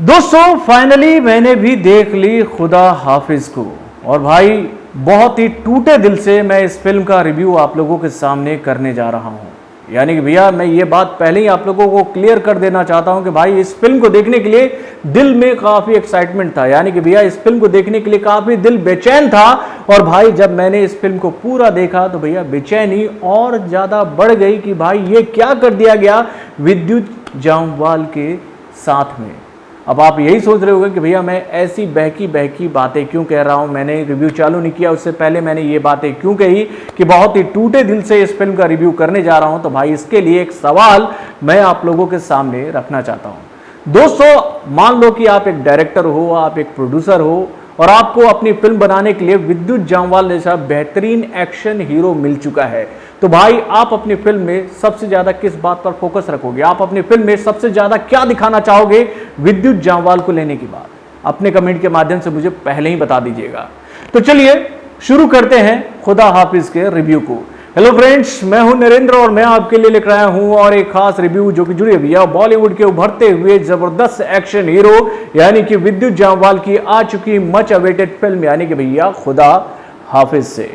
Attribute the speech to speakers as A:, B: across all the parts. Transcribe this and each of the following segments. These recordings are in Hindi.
A: दोस्तों फाइनली मैंने भी देख ली खुदा हाफिज को। और भाई बहुत ही टूटे दिल से मैं इस फिल्म का रिव्यू आप लोगों के सामने करने जा रहा हूं। यानी कि भैया मैं ये बात पहले ही आप लोगों को क्लियर कर देना चाहता हूं कि भाई इस फिल्म को देखने के लिए दिल में काफी एक्साइटमेंट था। यानी कि भैया इस फिल्म को देखने के लिए काफी दिल बेचैन था। और भाई जब मैंने इस फिल्म को पूरा देखा तो भैया बेचैनी और ज्यादा बढ़ गई कि भाई ये क्या कर दिया गया विद्युत जामवाल के साथ में। अब आप यही सोच रहे होंगे कि भैया मैं ऐसी बहकी बहकी बातें क्यों कह रहा हूं, मैंने रिव्यू चालू नहीं किया उससे पहले मैंने ये बातें क्यों कही कि बहुत ही टूटे दिल से इस फिल्म का रिव्यू करने जा रहा हूं। तो भाई इसके लिए एक सवाल मैं आप लोगों के सामने रखना चाहता हूं। दोस्तों मान लो कि आप एक डायरेक्टर हो, आप एक प्रोड्यूसर हो और आपको अपनी फिल्म बनाने के लिए विद्युत जामवाल जैसा बेहतरीन एक्शन हीरो मिल चुका है। तो भाई आप अपनी फिल्म में सबसे ज्यादा किस बात पर फोकस रखोगे? आप अपनी फिल्म में सबसे ज्यादा क्या दिखाना चाहोगे विद्युत जामवाल को लेने की बात? अपने कमेंट के माध्यम से मुझे पहले ही बता दीजिएगा। तो चलिए शुरू करते हैं खुदा हाफिज के रिव्यू को। हेलो फ्रेंड्स, मैं हूं नरेंद्र और मैं आपके लिए लेकर आया हूं और एक खास रिव्यू जो कि जुड़े भैया बॉलीवुड के उभरते हुए जबरदस्त एक्शन हीरो यानी कि विद्युत जामवाल की आ चुकी मच अवेटेड फिल्म यानी कि भैया खुदा हाफिज से।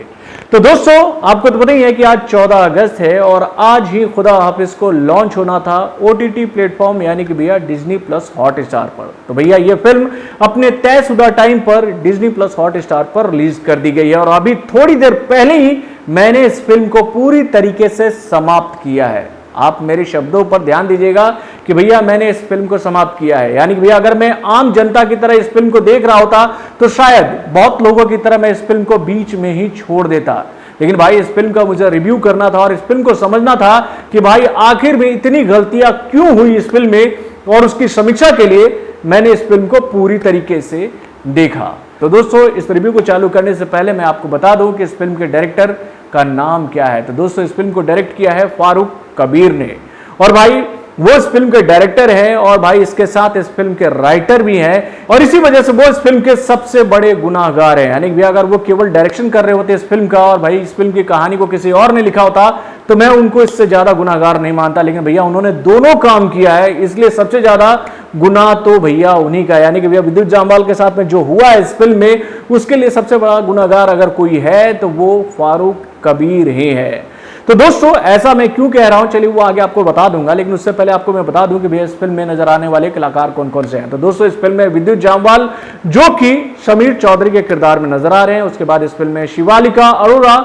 A: तो दोस्तों आपको तो पता ही है कि आज 14 अगस्त है और आज ही खुदा हाफिज को लॉन्च होना था ओटीटी प्लेटफॉर्म यानी कि भैया डिज्नी प्लस हॉटस्टार पर। तो भैया ये फिल्म अपने तयशुदा टाइम पर डिज्नी प्लस हॉटस्टार पर रिलीज कर दी गई है और अभी थोड़ी देर पहले ही मैंने इस फिल्म को पूरी तरीके से समाप्त किया है। आप मेरे शब्दों पर ध्यान दीजिएगा कि भैया मैंने इस फिल्म को समाप्त किया है। यानी कि भैया अगर मैं आम जनता की तरह इस फिल्म को देख रहा होता तो शायद बहुत लोगों की तरह मैं इस फिल्म को बीच में ही छोड़ देता। लेकिन भाई इस फिल्म का मुझे रिव्यू करना था और इस फिल्म को समझना था कि भाई आखिर में इतनी गलतियां क्यों हुई इस फिल्म में, और उसकी समीक्षा के लिए मैंने इस फिल्म को पूरी तरीके से देखा। तो दोस्तों इस रिव्यू को चालू करने से पहले मैं आपको बता दूं कि इस फिल्म के डायरेक्टर का नाम क्या है। तो दोस्तों इस फिल्म को डायरेक्ट किया है फारूक कबीर ने और भाई वो इस फिल्म के डायरेक्टर हैं और भाई इसके साथ इस फिल्म के राइटर भी हैं और इसी वजह से वो इस फिल्म के सबसे बड़े गुनाहगार हैं। यानी कि अगर वो केवल डायरेक्शन कर रहे होते इस फिल्म का और भाई इस फिल्म की कहानी को किसी और ने लिखा होता तो मैं उनको इससे ज्यादा गुनाहगार नहीं मानता। लेकिन भैया उन्होंने दोनों काम किया है इसलिए सबसे ज्यादा गुनाह तो भैया उन्हीं का। यानी कि भैया विद्युत जामवाल के साथ में जो हुआ है इस फिल्म में उसके लिए सबसे बड़ा गुनाहगार अगर कोई है तो वो फारूक कबीर ही है। तो दोस्तों ऐसा मैं क्यों कह रहा हूं चलिए वो आगे आपको बता दूंगा, लेकिन उससे पहले आपको मैं बता दूं कि भैया इस फिल्म में नजर आने वाले कलाकार कौन कौन से हैं। तो दोस्तों इस फिल्म में विद्युत जामवाल जो कि समीर चौधरी के किरदार में नजर आ रहे हैं। उसके बाद इस फिल्म में शिवालिका अरोड़ा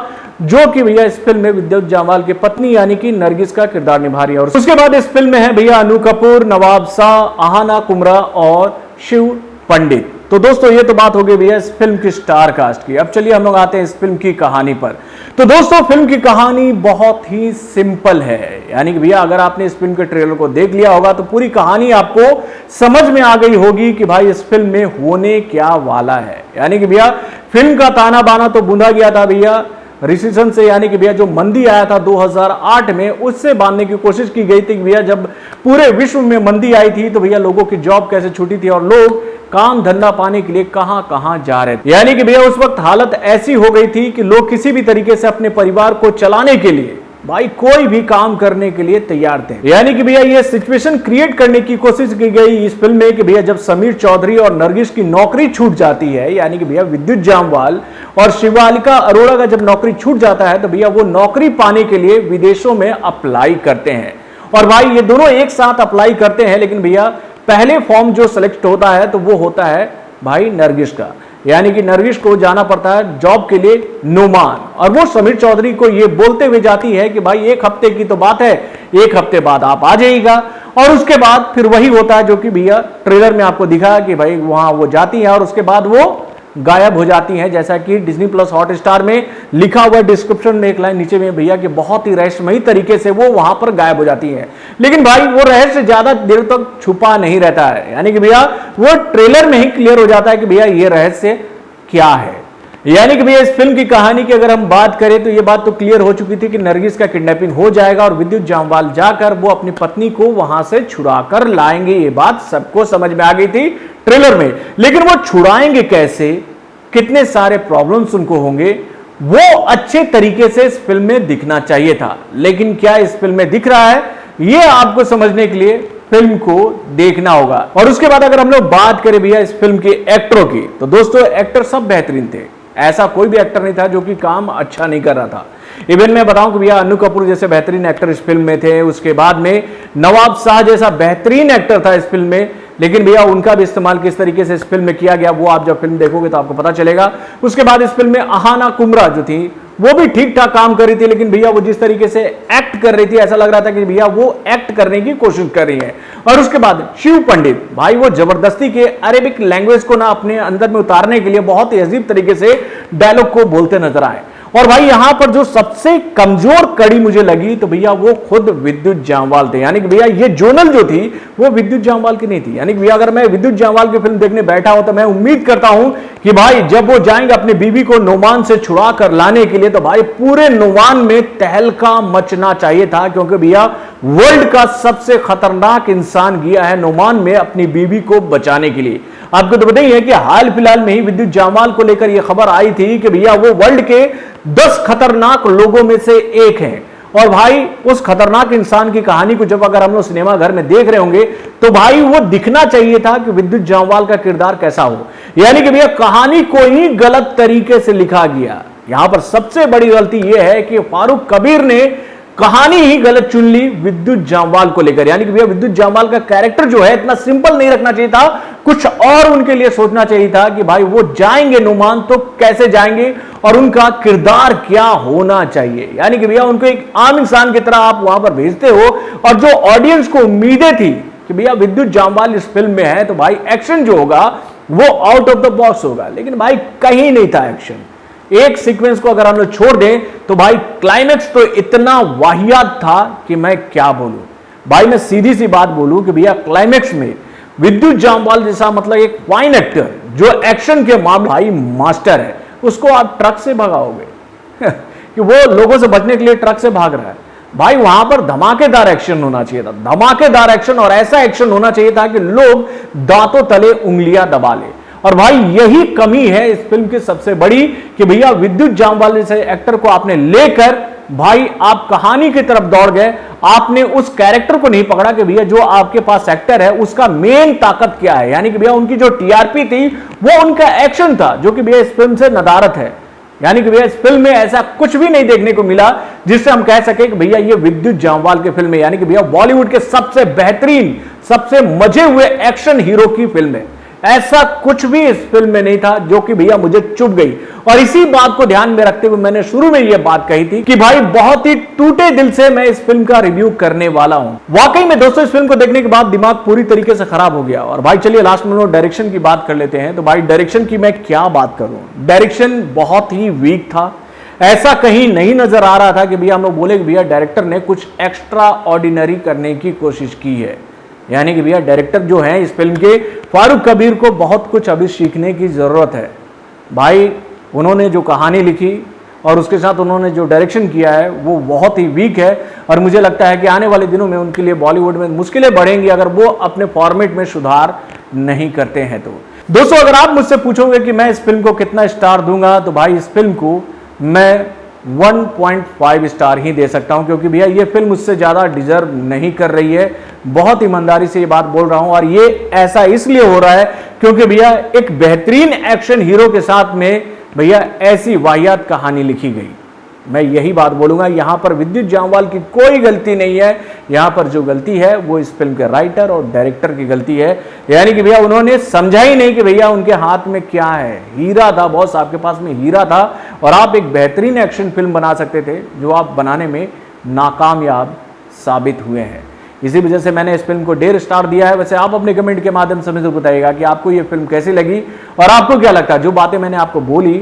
A: जो कि भैया इस फिल्म में विद्युत जामवाल की पत्नी यानी कि नरगिस का किरदार निभा रही है। और उसके बाद इस फिल्म में है भैया अनु कपूर, नवाब शाह, आहाना कुमरा और शिव पंडित। तो दोस्तों ये तो बात हो गई भैया इस फिल्म की स्टार कास्ट की। अब चलिए हम लोग आते हैं इस फिल्म की कहानी पर। तो दोस्तों फिल्म की कहानी बहुत ही सिंपल है। यानी कि भैया अगर आपने इस फिल्म के ट्रेलर को देख लिया होगा तो पूरी कहानी आपको समझ में आ गई होगी कि भाई इस फिल्म में होने क्या वाला है। यानी कि भैया फिल्म का ताना बाना तो बूंदा गया था भैया रिसेशन से, यानी कि भैया जो मंदी आया था 2008 में उससे बांधने की कोशिश की गई थी। भैया जब पूरे विश्व में मंदी आई थी तो भैया लोगों की जॉब कैसे छूटी थी और लोग काम धंधा पाने के लिए कहां कहां जा रहे थे। यानी कि भैया उस वक्त हालत ऐसी हो गई थी कि लोग किसी भी तरीके से अपने परिवार को चलाने के लिए भाई कोई भी काम करने के लिए तैयार थे। यानी कि भैया ये सिचुएशन क्रिएट करने की कोशिश की गई इस फिल्म में कि भैया जब समीर चौधरी और नरगिस की नौकरी छूट जाती है, यानी कि भैया विद्युत जामवाल और शिवालिका अरोड़ा का जब नौकरी छूट जाता है तो भैया वो नौकरी पाने के लिए विदेशों में अप्लाई करते हैं। और भाई ये दोनों एक साथ अप्लाई करते हैं, लेकिन भैया पहले फॉर्म जो सिलेक्ट होता है तो वो होता है भाई नरगिस का। यानी कि नरगिस को जाना पड़ता है जॉब के लिए नोमान और वो समीर चौधरी को ये बोलते हुए जाती है कि भाई एक हफ्ते की तो बात है, एक हफ्ते बाद आप आ जाइएगा। और उसके बाद फिर वही होता है जो कि भैया ट्रेलर में आपको दिखा कि भाई वहां वो जाती है और उसके बाद वो गायब हो जाती हैं। जैसा कि डिज्नी प्लस हॉटस्टार में लिखा हुआ डिस्क्रिप्शन में एक लाइन नीचे में भैया कि बहुत ही रहस्यमयी तरीके से वो वहां पर गायब हो जाती हैं। लेकिन भाई वो रहस्य ज्यादा देर तक छुपा नहीं रहता है। यानी कि भैया वो ट्रेलर में ही क्लियर हो जाता है कि भैया ये रहस्य क्या है। यानी कि भैया इस फिल्म की कहानी की अगर हम बात करें तो ये बात तो क्लियर हो चुकी थी कि नरगिस का किडनैपिंग हो जाएगा और विद्युत जामवाल जाकर वो अपनी पत्नी को वहां से छुड़ा कर लाएंगे। ये बात सबको समझ में आ गई थी ट्रेलर में, लेकिन वो छुड़ाएंगे कैसे, कितने सारे प्रॉब्लम्स उनको होंगे, वो अच्छे तरीके से इस फिल्म में दिखना चाहिए था। लेकिन क्या इस फिल्म में दिख रहा है ये आपको समझने के लिए फिल्म को देखना होगा। और उसके बाद अगर हम लोग बात करें भैया इस फिल्म के एक्टरों की, तो दोस्तों एक्टर सब बेहतरीन थे, ऐसा कोई भी एक्टर नहीं था जो कि काम अच्छा नहीं कर रहा था। इवन मैं बताऊं कि भैया अन्नू कपूर जैसे बेहतरीन एक्टर इस फिल्म में थे, उसके बाद में नवाब शाह जैसा बेहतरीन एक्टर था इस फिल्म में, लेकिन भैया उनका भी इस्तेमाल किस तरीके से इस फिल्म में किया गया वो आप जब फिल्म देखोगे तो आपको पता चलेगा। उसके बाद इस फिल्म में अहाना कुमरा जो थी वो भी ठीक ठाक काम कर रही थी, लेकिन भैया वो जिस तरीके से एक्ट कर रही थी ऐसा लग रहा था कि भैया वो एक्ट करने की कोशिश कर रही है। और उसके बाद शिव पंडित भाई वो जबरदस्ती के अरेबिक लैंग्वेज को ना अपने अंदर में उतारने के लिए बहुत ही अजीब तरीके से डायलॉग को बोलते नजर आए। और भाई यहां पर जो सबसे कमजोर कड़ी मुझे लगी तो भैया वो खुद विद्युत जामवाल थे, यानी कि भैया ये जोनल जो थी वो विद्युत जामवाल की नहीं थी। यानी कि भैया अगर मैं विद्युत जामवाल की फिल्म देखने बैठा हूं तो मैं उम्मीद करता हूं कि भाई जब वो जाएंगे अपनी बीवी को नोमान से छुड़ा कर लाने के लिए तो भाई पूरे नोमान में तहलका मचना चाहिए था, क्योंकि भैया वर्ल्ड का सबसे खतरनाक इंसान गया है नोमान में अपनी बीवी को बचाने के लिए। आपको तो पता ही है कि हाल फिलहाल में ही विद्युत जामवाल को लेकर यह खबर आई थी कि भैया वो वर्ल्ड के 10 खतरनाक लोगों में से एक हैं। और भाई उस खतरनाक इंसान की कहानी को जब अगर हम लोग सिनेमा घर में देख रहे होंगे तो भाई वो दिखना चाहिए था कि विद्युत जामवाल का किरदार कैसा हो। यानी कि भैया कहानी को ही गलत तरीके से लिखा गया। यहां पर सबसे बड़ी गलती यह है कि फारूक कबीर ने कहानी ही गलत चुन ली विद्युत जामवाल को लेकर। यानी कि भैया विद्युत जामवाल का कैरेक्टर जो है इतना सिंपल नहीं रखना चाहिए था, कुछ और उनके लिए सोचना चाहिए था कि भाई वो जाएंगे नुमान तो कैसे जाएंगे और उनका किरदार क्या होना चाहिए। यानी कि भैया उनको एक आम इंसान की तरह आप वहां पर भेजते हो और जो ऑडियंस को उम्मीदें थी कि भैया विद्युत जामवाल इस फिल्म में है तो भाई एक्शन जो होगा वो आउट ऑफ द बॉक्स होगा, लेकिन भाई कहीं नहीं था एक्शन। एक सीक्वेंस को अगर हम लोग छोड़ दें तो भाई क्लाइमेक्स तो इतना वाहियात था कि मैं क्या बोलूं। भाई मैं सीधी सी बात बोलूं कि भैया क्लाइमेक्स में विद्युत जामवाल जैसा मतलब एक फाइन एक्टर जो एक्शन के मामले भाई मास्टर है, उसको आप ट्रक से भगाओगे कि वो लोगों से बचने के लिए ट्रक से भाग रहा है। भाई वहां पर धमाकेदार एक्शन होना चाहिए था, धमाकेदार एक्शन, और ऐसा एक्शन होना चाहिए था कि लोग दांतों तले उंगलियां दबा ले। और भाई यही कमी है इस फिल्म की सबसे बड़ी कि भैया विद्युत जामवाल जैसे एक्टर को आपने लेकर भाई आप कहानी की तरफ दौड़ गए, आपने उस कैरेक्टर को नहीं पकड़ा कि भैया जो आपके पास एक्टर है उसका मेन ताकत क्या है। यानी कि भैया उनकी जो टीआरपी थी वो उनका एक्शन था, जो कि भैया इस फिल्म से नदारत है। यानी कि भैया इस फिल्म में ऐसा कुछ भी नहीं देखने को मिला जिससे हम कह सके कि भैया ये विद्युत जामवाल की फिल्म है। यानी कि भैया बॉलीवुड के सबसे बेहतरीन सबसे मजे हुए एक्शन हीरो की फिल्म है, ऐसा कुछ भी इस फिल्म में नहीं था जो कि भैया मुझे चुभ गई। और इसी बात को ध्यान में रखते हुए मैंने शुरू में यह बात कही थी कि भाई बहुत ही टूटे दिल से मैं इस फिल्म का रिव्यू करने वाला हूं। वाकई में दोस्तों इस फिल्म को देखने के बाद दिमाग पूरी तरीके से खराब हो गया। और भाई चलिए लास्ट में लोग डायरेक्शन की बात कर लेते हैं। तो भाई डायरेक्शन की मैं क्या बात करूं, डायरेक्शन बहुत ही वीक था। ऐसा कहीं नहीं नजर आ रहा था कि भैया हम लोग बोले कि भैया डायरेक्टर ने कुछ एक्स्ट्रा ऑर्डिनरी करने की कोशिश की है। यानी कि भैया डायरेक्टर जो है इस फिल्म के फारूक कबीर को बहुत कुछ अभी सीखने की जरूरत है। भाई उन्होंने जो कहानी लिखी और उसके साथ उन्होंने जो डायरेक्शन किया है वो बहुत ही वीक है। और मुझे लगता है कि आने वाले दिनों में उनके लिए बॉलीवुड में मुश्किलें बढ़ेंगी अगर वो अपने फॉर्मेट में सुधार नहीं करते हैं। तो दोस्तों अगर आप मुझसे पूछोगे कि मैं इस फिल्म को कितना स्टार दूंगा तो भाई इस फिल्म को मैं 1.5 स्टार ही दे सकता हूं, क्योंकि भैया ये फिल्म उससे ज़्यादा डिजर्व नहीं कर रही है। बहुत ईमानदारी से ये बात बोल रहा हूं। और ये ऐसा इसलिए हो रहा है क्योंकि भैया एक बेहतरीन एक्शन हीरो के साथ में भैया ऐसी वाहियात कहानी लिखी गई। मैं यही बात बोलूंगा, यहां पर विद्युत जामवाल की कोई गलती नहीं है। यहां पर जो गलती है वो इस फिल्म के राइटर और डायरेक्टर की गलती है। यानी कि भैया उन्होंने समझा ही नहीं कि भैया उनके हाथ में क्या है। हीरा था बॉस, आपके पास में हीरा था और आप एक बेहतरीन एक्शन फिल्म बना सकते थे जो आप बनाने में नाकामयाब साबित हुए हैं। इसी वजह से मैंने इस फिल्म को 1.5 स्टार दिया है। वैसे आप अपने कमेंट के माध्यम से मुझे बताइएगा कि आपको ये फिल्म कैसी लगी और आपको क्या लगता है जो बातें मैंने आपको बोली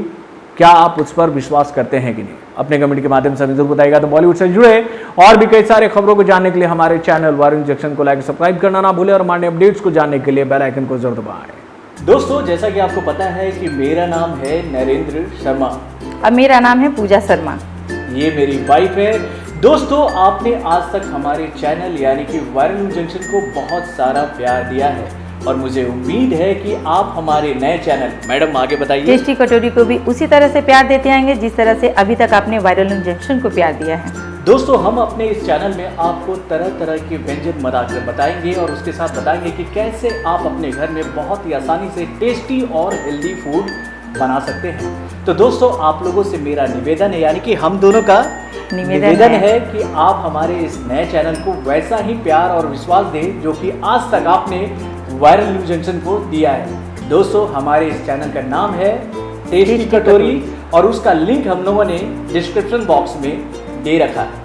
A: क्या आप उस पर विश्वास करते हैं कि नहीं। अपने कमेंट के माध्यम से जरूर बताइएगा। तो बॉलीवुड से जुड़े और भी कई सारे खबरों को जानने के लिए हमारे चैनल वारुण जंक्शन को लाइक सब्सक्राइब करना ना भूलें और हमारे अपडेट्स को जानने के लिए बेल आइकन को जरूर दबाएं। दोस्तों जैसा कि आपको पता है कि मेरा नाम है नरेंद्र शर्मा
B: अब मेरा नाम है पूजा शर्मा।
A: ये मेरी वाइफ है। दोस्तों आपने आज तक हमारे चैनल यानी कि वारुण जंक्शन को बहुत सारा प्यार दिया है और मुझे उम्मीद है कि आप हमारे नए चैनल, मैडम आगे बताइए,
B: टेस्टी कटोरी को भी उसी तरह से प्यार देते आएंगे जिस तरह से अभी तक आपने वायरल जंक्शन को प्यार दिया है।
A: दोस्तों हम अपने इस चैनल में आपको तरह तरह के व्यंजन बनाकर बताएंगे और उसके साथ बताएंगे कि कैसे आप अपने घर में बहुत ही आसानी से टेस्टी और हेल्दी फूड बना सकते हैं। तो दोस्तों आप लोगों से मेरा निवेदन है, यानी कि हम दोनों का निवेदन है कि आप हमारे इस नए चैनल को वैसा ही प्यार और विश्वास दें जो कि आज तक आपने वायरल न्यूज जंक्शन को दिया है। दोस्तों हमारे इस चैनल का नाम है टेस्टी कटोरी और उसका लिंक हम लोगों ने डिस्क्रिप्शन बॉक्स में दे रखा है।